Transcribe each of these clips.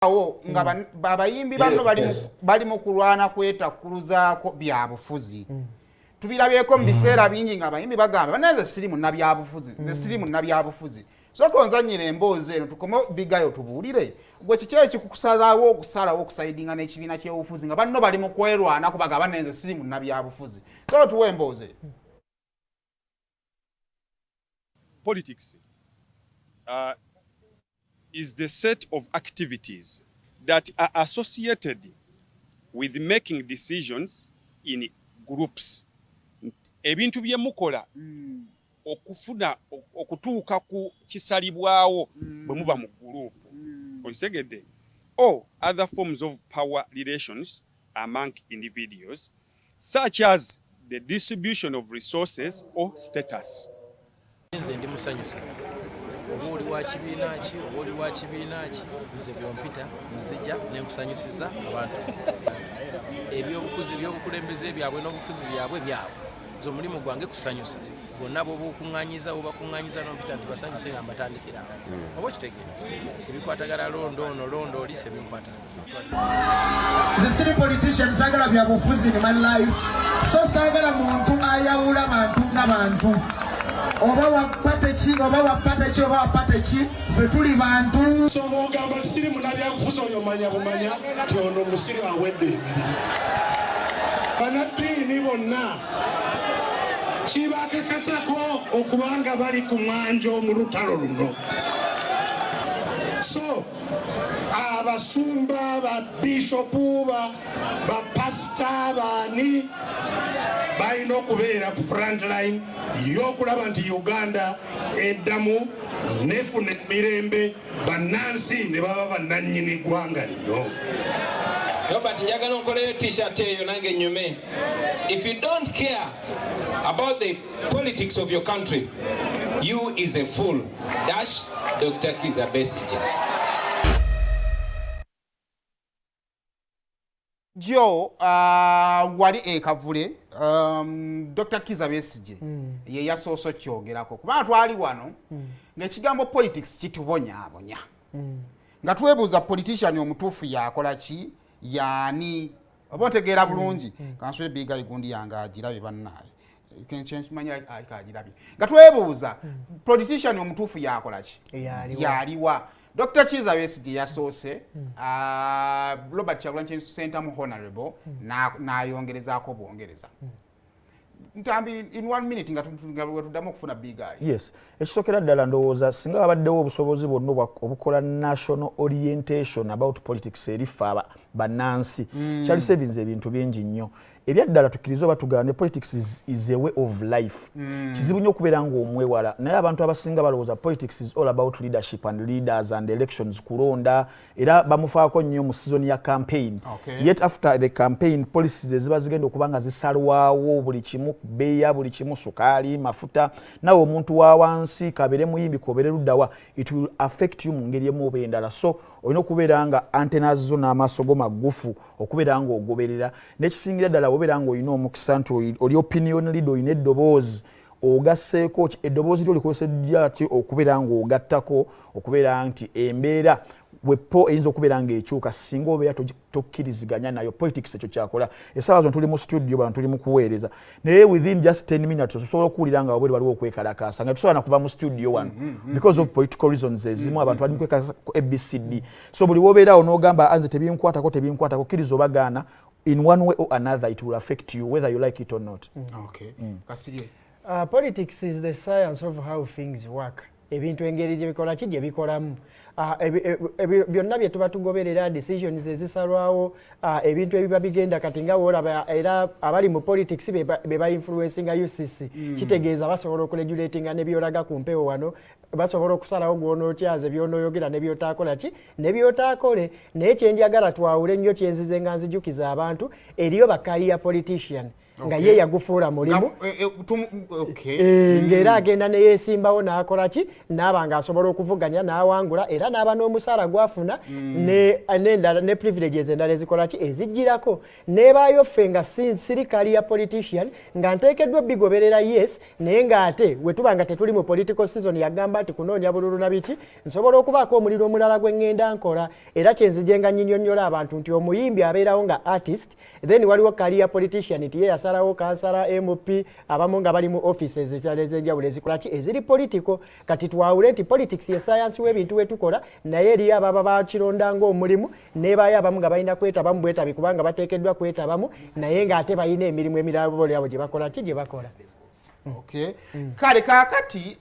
awo nga abayimbi bano bali mu kulwana kwetakkuluzaako byabufuzi. Tubirabyeko mu biseera bingi nga abayimbi bagamba baneze siri munnabyabufuzi, nze siri munnabyabufuzi. Sooka onzannyira emboozi eno tukome bigayo tubuulire gwe kiki ekikukusalawo okusalawo okusaidinga n'ekibiina ky'obufuzi nga banno bali mu kwerwana kubagamba neze siri munnabyabufuzi. So tuwe emboozi. Politics is the set of activities that are associated with making decisions in groups. Ebintu bye mukola okufuna okutuuka ku kisalibwawo bwe muba mu group. Olisegedde? Or other forms of power relations among individuals, such as the distribution of resources or status. Nze ndi musanyusa. Obuli wa kibiina ki, obuli wa kibiina ki, nze byompita, nzija n'enkusanyusiza abantu. Ebyobukulembeze ebyabwe n'obufuzi byabwe byabwe. Zo mulimu gwange kusanyusa. Bonna bo bukuŋŋaanyiza obakuŋŋaanyiza n'ompita nti basanyuse nga mbatandikira. Oba kitegeera? Ebikwatagala londo ono londo oli se binkwata. Nze siri politician saagala byabufuzi in my life. So saagala muntu ayawula bantu n'abantu. Oba wapate ki oba wapate ki ffe tuli bantu. So bw'ogamba siri munnabyabufuzi oyo manya bumanya nti ono musiri awedde emirimu. Bannaddiini bonna kibakakatako okubanga bali ku mwanjo mu lutalo luno. So abasumba babishopu bapasita baani balina okubeera ku front line y'okulaba nti Uganda eddamu nefuna emirembe bannansi ne baba bannannyini ggwanga lino. Robert, njagala onkoleyo t-shirt eyo nange nnyume. If you don't care about the politics of your country, you is a fool. Dash Dr. Kizza Besigye. Jo wali ekavule Dr. Kizza Besigye ye yasooso kyogerako kubanga twali wano ng'ekigambo politics kitubonyaabonya nga twebuuza politician omutuufu yakola ki yaani oba otegeera bulungi kansule biga igundi yange agirabye bannaye kenkyemanya agirabye nga twebuuza politician omutuufu yakola ki yaliwa. Dr. Kizza Besigye yasoose Robert Kyagulanyi Center mu honorable n'ayongerezaako bwongereza. Ntambi in 1 minute nga tuddamu okufuna big guy. Yes. Ekisookera ddala ndowooza singa babaddewo obusobozi bonna obukola national orientation about politics erifa bannansi kyali savings ebintu bingi nnyo. Ebyaddala tukkiriza oba tugaane politics is a way of life. Kizibu nnyo okubeera ng'omwewala naye abantu abasinga balowooza politics is all about leadership and leaders and elections kulonda era bamufaako nnyo mu season ya campaign. Yet after the campaign policies eziba zigenda okuba nga zisalwawo buli kimu beeya buli kimu sukaali mafuta nawe omuntu wa wansi kabeere muyimbi kobeere luddawa it will affect you mu ngeri emu oba endala. So olina okubeera nga antennas zo n'amaaso go magufu okubeera nga ogoberera n'ekisingira ddala obeera ng'olina omukisa nti oli opinion leader olina eddoboozi ogasseeko eddoboozi lyo likozesejja ati okubeera ng'ogattako okubeera nti embeera wepo eyinza okubeera ng'ekyuka singa obeera tokkiriziganya nayo politics ekyo kyakola. Essaawa zino tuli mu studio bano tuli mu kuweereza naye within just 10 minutes osobola okuwulira nga wabweri waliwo okwekalakaasa nga tusobola na kuva mu studio wano because of political reasons ezimu abantu bali mu kwekalakaasa ku ABCD. So buli wobeeraawo n'ogamba anze tebinkwatako kkiriza obagaana in one way or another it will affect you whether you like it or not. Kasirye. Politics is the science of how things work. Ebintu engeri gye bikola ki gye bikolamu. Byonna bye tuba tugoberera decisions ezisalwawo ebintu ebiba bigenda kati nga olaba era abali mu politics be ba influencinga UCC kitegeeza basobola okuregulatinga ne byolaga ku mpewo wano basobola okusalawo gw'onootyaze by'onooyogera ne by'otaakola ki ne by'otaakole naye kye njagala twawule nnyo kyenzize nga nzijukiza abantu eriyo ba career politician nga ye yagufuula mulimu ng'era agenda ne yeesimbawo n'akola ki n'aba ng'asobola okuvuganya n'awangula era n'aba n'omusaala gwafuna ne privileges endala ezikola ki ezijjirako n'ebaayo ffe nga sirikali ya politician nga nteekeddwa bigoberera yes naye ng'ate we tuba nga tetuli mu political season yagamba nti kunoonya bululu na biki nsobola okubaako omuliro omulala gwe ŋŋenda nkola era kyenzijenga nnyinnyonnyola abantu nti omuyimbi abeerawo nga artist then waliwo kali ya politician nti ye yasalawo kansala mp abamu nga bali mu offices ez'enjawulo ezikola ki eziri political kati twawule nti politics ye science w'ebintu we tukola naye eriyo ababa bakironda ng'omulimu neebaayo abamu nga balina kwetabamu bwetabi kubanga bateekeddwa kwetabamu naye ng'ate balina emirimu emirala bolyabo gye bakola ki gye bakola. Kale kaakati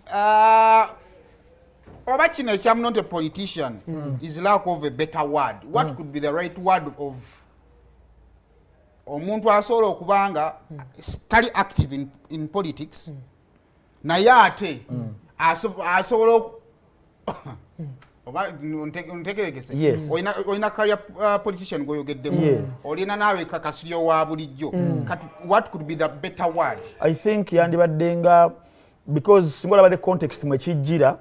oba kino ekyamu not a politician is lack of a better word. What could be the right word of omuntu asobola okubanga tali active in politics naye ate asobola oba ntegeregese olina career politician gweyogeddemu olina naawe kakasiryo wa bulijjo what could be the better word? I think yandibaddenga because singa olaba the context mwekijjira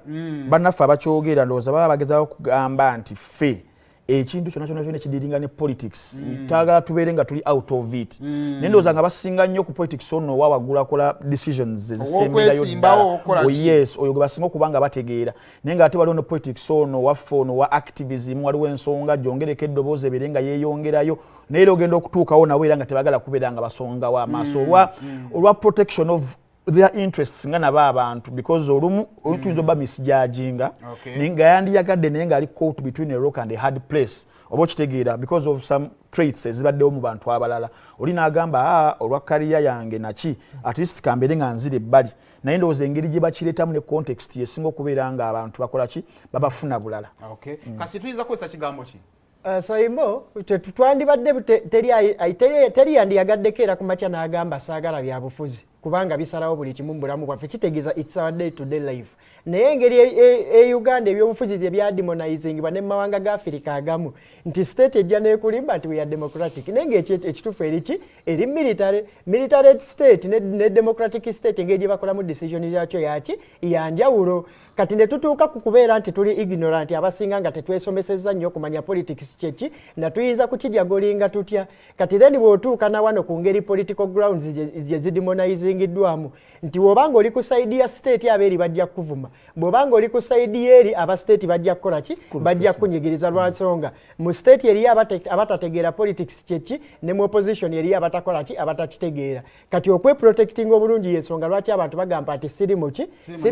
bannaffe abakyogera ndowooza baba bagezaho kugamba nti ffe ekintu kyonna ekidiringa ne politics taagala tubeere nga tuli out of it naye ndowooza nga basinga nnyo ku politics ono wawaggula akola decisions ezisemberayo ddala yes oyo gwe basinga okuba nga bategeera naye ng'ate waliwo ne politics ono waffe ono wa activism waliwo ensonga gyongereko eddoboozi ebeere nga yeeyongerayo naye era ogenda okutuukawo nabo era nga tebagala kubeera nga basongawo amaaso olwa protection of their interests nga nabo abantu because olumu oyinza oba misjudginga naye nga yandiyagadde naye ng'ali caught between a rock and a hard place oba okitegeera because of some traits ezibaddewo mu bantu abalala oli n'agamba olwa kariya yange naki at least kambeere nga nzira ebbali naye ndowooza engeri gye bakireetamu ne context yesinga okubeera nga abantu bakola ki babafuna bulala. Kasi tuyinza kukozesa kigambo ki? Saimbo twandibadde teri yandiyagadeko era ku makya n'agamba saagala byabufuzi kubanga bisalawo buli kimu mu bulamu bwaffe kitegeeza it's our day to day life naye engeri Uganda ebyobufuzi gye byademonizingibwa ne mawanga ga Africa agamu nti state ejja n'ekulimba nti we are democratic naye ng'ekituufu eriki eri military state ne democratic state engeri gye bakolamu decision yakyo yaki yanjawulo kati ne tutuuka ku kubeera nti tuli ignorant abasinga nga tetwesomesezza nnyo okumanya politics kyeki na tuyinza kukijagolinga tutya kati then bw'otuuka na wano ku ngeri political grounds gye zidemonizingiddwamu nti bw'obanga oli ku saidi ya state abeeri bajja kuvuma bw'obanga oli ku saidi eri aba state bajja kukola ki bajja kunyigiriza lwansonga mu state eri abatategeera politics kyeki ne mu opposition eri abatakola ki abatakitegeera kati okweprotecting obulungi yensonga lwaki abantu bagamba nti siri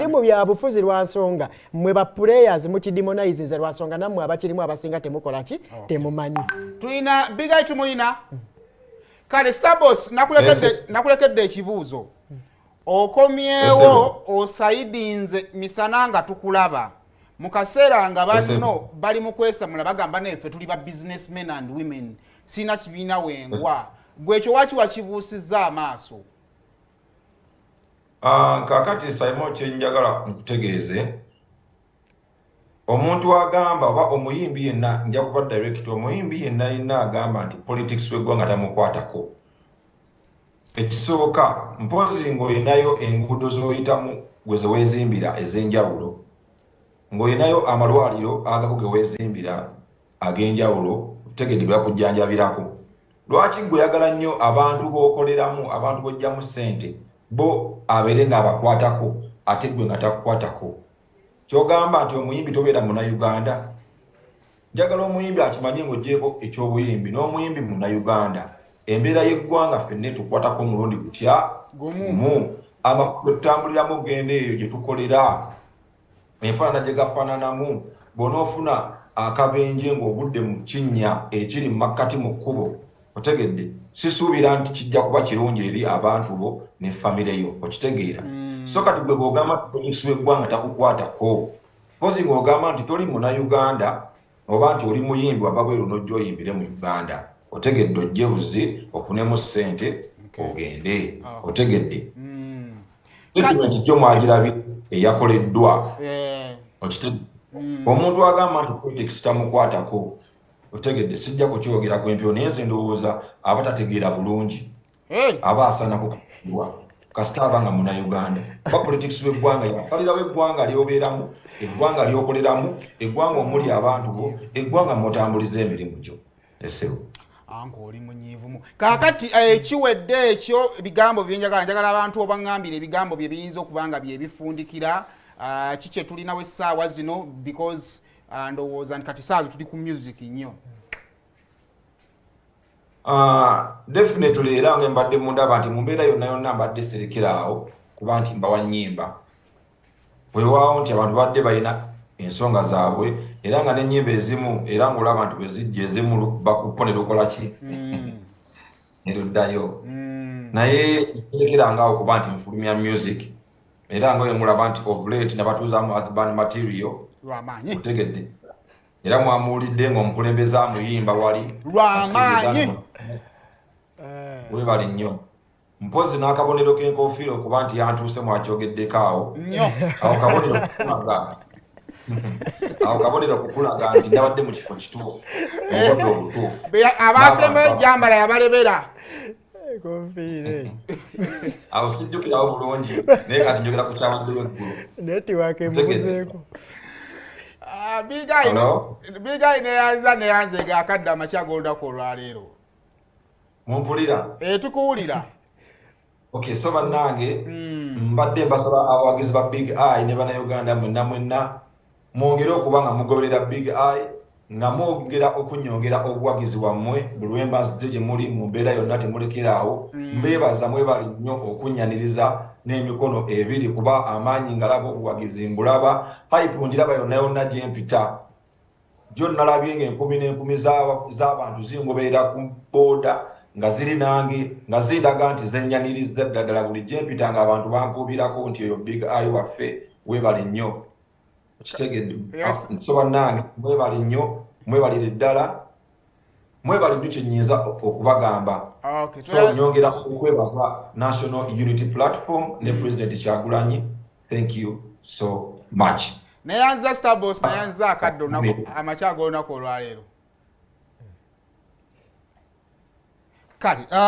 mu byabufuzi lwansonga mmwe ba players mukidemonizinze lwansonga nammwe abakirimu abasinga temukola ki temumanyi. Tulina bigai tumulina kale Starboss nakulekedde ekibuuzo okomyewo osaidinze misana nga tukulaba mu kaseera nga banno bali mu kwesamula bagamba neffe tuli ba businessmen and women sina kibiina wengwa gwekyo waki wakibuusizza amaaso? Kakati Simon kyenjagala nkutegeeze omuntu agamba oba omuyimbi yenna nja kuba direct omuyimbi yenna agamba nti politics w'eggwanga tamukwatako ekisooka mpozi ng'olinayo enguudo z'oyitamu gwe ze weezimbira ez'enjawulo ng'olinayo amalwaliro agago ge weezimbira ag'enjawulo tegedde byakujjanjabirako lwaki gwe yagala nnyo abantu b'okoleramu abantu b'ojjamu ssente bo abeere ng'abakwatako ate gwe nga takukwatako kyogamba nti omuyimbi tobeera Munnayuganda njagala omuyimbi akimanye ng'oggyeko eky'obuyimbi n'omuyimbi Munnayuganda embeera y'eggwanga ffenna tukwatako omulundi gutya gumu amakulu tutambuliramu genda eyo gye tukolera enfaanana gye gafaananamu bw'onoofuna akabenje ng'obudde mu kinnya ekiri mu makkati mu kkubo otegedde sisuubira nti kijja kuba kirungi eri abantu bo ne famire yo okitegeera so kati gwe bw'ogamba nti politics w'eggwanga takukwatako pozi ng'ogamba nti toli Munnayuganda oba nti oli muyimbi wava bweru n'ojja oyimbire mu Uganda otegedde ojje buzi ofunemu ssente ogende otegedde document gyo mwagirabye eyakoleddwa okitegedde omuntu agamba nti politics tamukwatako otegedde sijja kukyogera ku empyo naye nze ndowooza abatategeera bulungi aba asana kukubwa kasita abanga muna Uganda ba politics w'eggwanga yapalirawo eggwanga lyobeeramu eggwanga lyokoleramu eggwanga omuli abantu bo eggwanga mutambuliza emirimu gyo esero anko oli munyiivumu kaakati kiwedde ekyo bigambo njagala abantu obaŋŋambira ebigambo bye biyinza okubanga bye bifundikira kikye tulinawo essaawa zino because ndowooza nti kati saazi tuli ku music nnyo. Definitely era nga mbadde mundaba nti mu mbeera yonna mbadde serekeraawo kuba nti mbawa nnyimba weewaawo nti abantu badde balina ensonga zaabwe era nga n'ennyimba ezimu era ng'olaba nti bwe zijja ezimu bakuponera okola ki neruddayo naye serekerangaawo kuba nti nfulumya music era nga mulaba nti of late nabatuuzaamu husband material lwamaanyi otegedde era mwamuwulidde ng'omukulembeze amuyimba wali lwamaanyi webali nnyo mpozi n'akabonero k'enkofiira okuba nti yantuuse mwakyogeddeko awo awo kabonero kukulaga nti ndabadde mu kifo kituufu obudde obutuufu abaasembayo ejjambala yabalebera awo sijjukirawo bulungi naye kati njogera ku kyabaddeyo eggulu netiwaaka emubuzeeko bigayi neyanze gaakadde amakya g'olunaku olwaleero mumpulira tukuwulira okay so bannange mbadde mbasaba abawagizi ba Big Eye ne bannayuganda mwenna mwongere okuba nga mugoberera Big Eye nga mwongera okunyongera obuwagizi bwammwe buli lwemba nzije gye muli mu mbeera yonna temulekeraawo mbeebaza mwebali nnyo okunnyaniriza n'emikono ebiri kuba amaanyi ngalaba obuwagizi mbulaba hype ngiraba yonna gye mpita gyo nalabye ng'enkumi n'enkumi z'abantu zingoberera ku booda nga ziri nange nga zindaga nti zenyaniriza ddala buli gye mpita nga abantu bankubirako nti eyo Big Eye waffe weebale nnyo kitegedde nsoba nange mwebale nnyo mwebalire ddala mwebale nnyo kye nnyinza okubagamba so nyongera okwebaza National Unity Platform ne President Kyagulanyi thank you so much neyanza Starboss neyanza akadde amakya g'olunaku olwaleero kale